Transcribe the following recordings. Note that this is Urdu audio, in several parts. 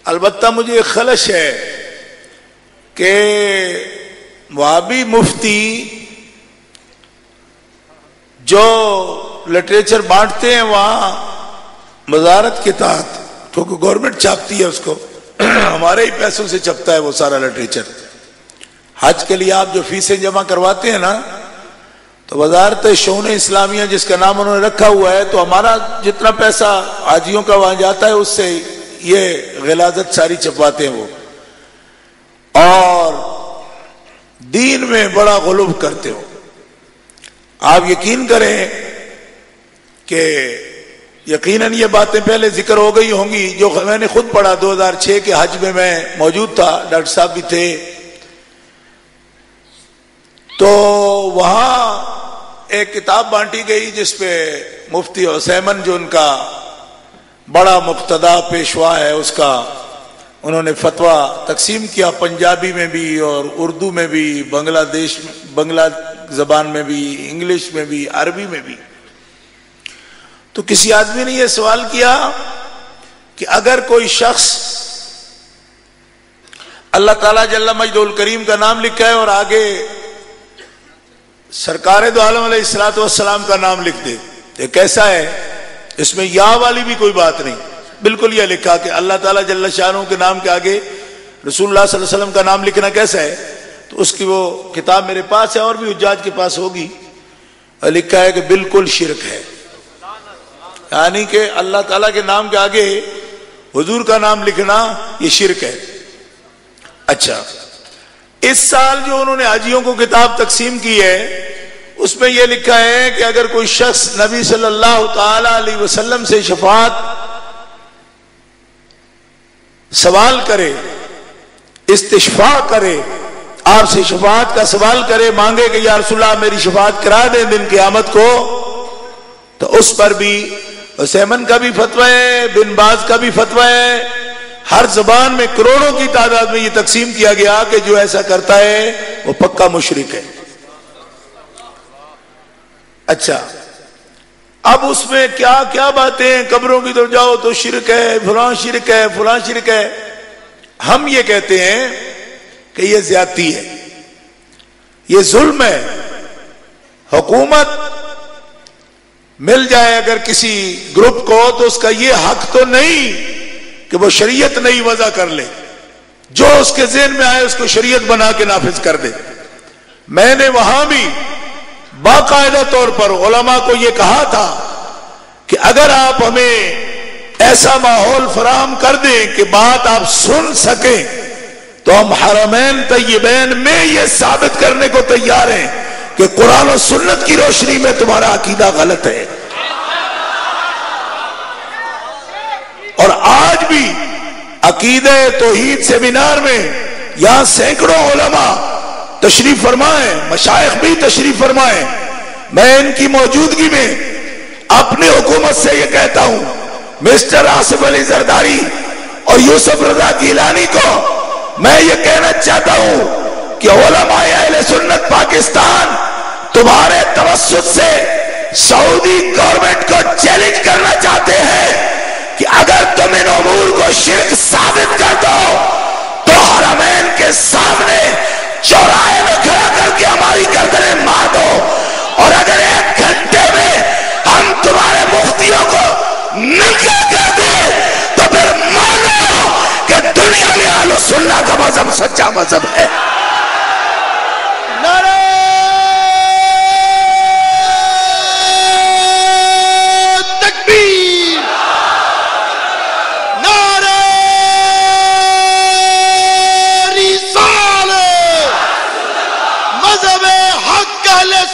البتہ مجھے ایک خلش ہے کہ وہابی مفتی جو لٹریچر بانٹتے ہیں وہاں وزارت کے تحت، کیونکہ گورنمنٹ چھاپتی ہے اس کو، ہمارے ہی پیسوں سے چھپتا ہے وہ سارا لٹریچر۔ حج کے لیے آپ جو فیسیں جمع کرواتے ہیں نا، تو وزارت شؤون اسلامیہ جس کا نام انہوں نے رکھا ہوا ہے، تو ہمارا جتنا پیسہ حاجیوں کا وہاں جاتا ہے اس سے یہ غلاظت ساری چھپواتے ہیں وہ، اور دین میں بڑا غلو کرتے ہو۔ آپ یقین کریں کہ یقیناً یہ باتیں پہلے ذکر ہو گئی ہوں گی، جو میں نے خود پڑھا 2006 کے حج میں موجود تھا، ڈاکٹر صاحب بھی تھے، تو وہاں ایک کتاب بانٹی گئی جس پہ مفتی عثیمن جو ان کا بڑا مقتدا پیشوا ہے، اس کا انہوں نے فتویٰ تقسیم کیا، پنجابی میں بھی اور اردو میں بھی، بنگلہ زبان میں بھی، انگلش میں بھی، عربی میں بھی۔ تو کسی آدمی نے یہ سوال کیا کہ اگر کوئی شخص اللہ تعالیٰ جل مجدہ الکریم کا نام لکھا ہے اور آگے سرکار دو عالم علیہ الصلوۃ والسلام کا نام لکھ دے، یہ کیسا ہے؟ اس میں یا والی بھی کوئی بات نہیں، بالکل یہ لکھا کہ اللہ تعالیٰ جل شانہ کے نام کے آگے رسول اللہ صلی اللہ علیہ وسلم کا نام لکھنا کیسا ہے؟ تو اس کی وہ کتاب میرے پاس ہے اور بھی حجاج کے پاس ہوگی، اور لکھا ہے کہ بالکل شرک ہے، یعنی کہ اللہ تعالیٰ کے نام کے آگے حضور کا نام لکھنا یہ شرک ہے۔ اچھا، اس سال جو انہوں نے حاجیوں کو کتاب تقسیم کی ہے اس میں یہ لکھا ہے کہ اگر کوئی شخص نبی صلی اللہ تعالی علیہ وسلم سے شفاعت سوال کرے، استشفاء کرے، آپ سے شفاعت کا سوال کرے، مانگے کہ یا رسول اللہ میری شفاعت کرا دیں دن قیامت کو، تو اس پر بھی عثیمن کا بھی فتویٰ ہے، بن باز کا بھی فتویٰ ہے، ہر زبان میں کروڑوں کی تعداد میں یہ تقسیم کیا گیا کہ جو ایسا کرتا ہے وہ پکا مشرک ہے۔ اچھا، اب اس میں کیا کیا باتیں، قبروں کی طرف جاؤ تو شرک ہے، فلاں شرک ہے، فلاں شرک ہے۔ ہم یہ کہتے ہیں کہ یہ زیادتی ہے، یہ ظلم ہے۔ حکومت مل جائے اگر کسی گروپ کو تو اس کا یہ حق تو نہیں کہ وہ شریعت نہیں وضع کر لے، جو اس کے ذہن میں آئے اس کو شریعت بنا کے نافذ کر دے۔ میں نے وہاں بھی باقاعدہ طور پر علماء کو یہ کہا تھا کہ اگر آپ ہمیں ایسا ماحول فراہم کر دیں کہ بات آپ سن سکیں تو ہم حرمین طیبین میں یہ ثابت کرنے کو تیار ہیں کہ قرآن و سنت کی روشنی میں تمہارا عقیدہ غلط ہے۔ اور آج بھی عقیدہ توحید سیمینار میں یہاں سینکڑوں علماء تشریف فرمائیں، مشائخ بھی تشریف فرمائیں، میں ان کی موجودگی میں اپنی حکومت سے یہ کہتا ہوں، مسٹر آصف علی زرداری اور یوسف رضا گیلانی کو میں یہ کہنا چاہتا ہوں کہ علماء اہل سنت پاکستان تمہارے توسط سے سعودی گورنمنٹ کو چیلنج کرنا چاہتے ہیں کہ اگر تم ان امور کو شرک ثابت کر دو تو حرمین کے سامنے چوراہے میں کھڑا کر کے ہماری گردنیں مار دو، اور اگر 1 گھنٹے میں ہم تمہارے مفتیوں کو ننگا کر دیں تو پھر مانو کہ دنیا میں اہل سنت کا مذہب سچا مذہب ہے۔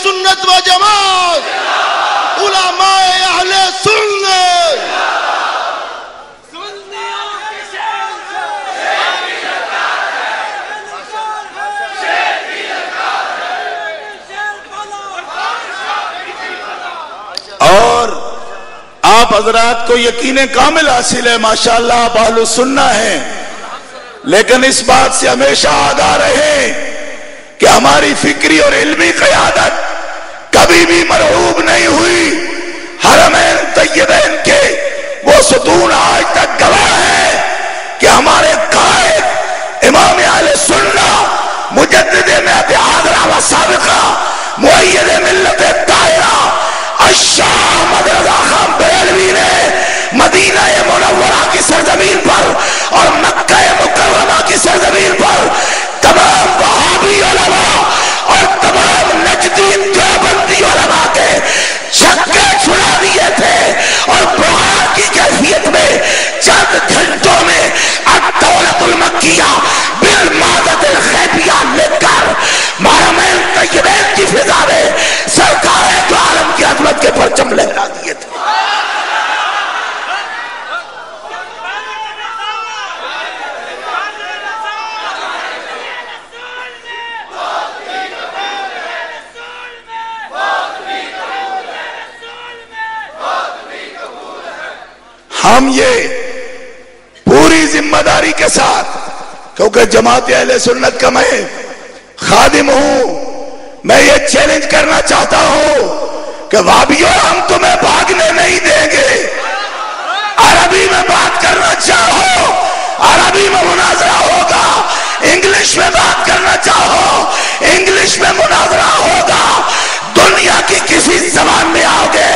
سنت و جماعت، علماء اہل سنت، اور آپ حضرات کو یقین کامل حاصل ہے، ماشاءاللہ آپ اہل سنہ ہیں، لیکن اس بات سے ہمیشہ آگاہ رہیں کہ ہماری فکری اور علمی قیادت کبھی بھی مرعوب نہیں ہوئی۔ حرمین طیبین کے وہ ستون آج تک گواہ ہے کہ ہمارے الدولۃ المکیہ بالمادۃ الخیبیہ لکھ کر محرمین طیبین کی فضا میں سرکار دو عالم کی عظمت کے پرچم لہرا دیے تھے. ہم یہ پوری ذمہ داری کے ساتھ، کیونکہ جماعت اہل سنت کا میں خادم ہوں، میں یہ چیلنج کرنا چاہتا ہوں کہ وہابیوں ہم تمہیں بھاگنے نہیں دیں گے. عربی میں بات کرنا چاہو عربی میں مناظرہ ہوگا، انگلش میں بات کرنا چاہو انگلش میں مناظرہ ہوگا. دنیا کی کسی زبان میں آؤ گے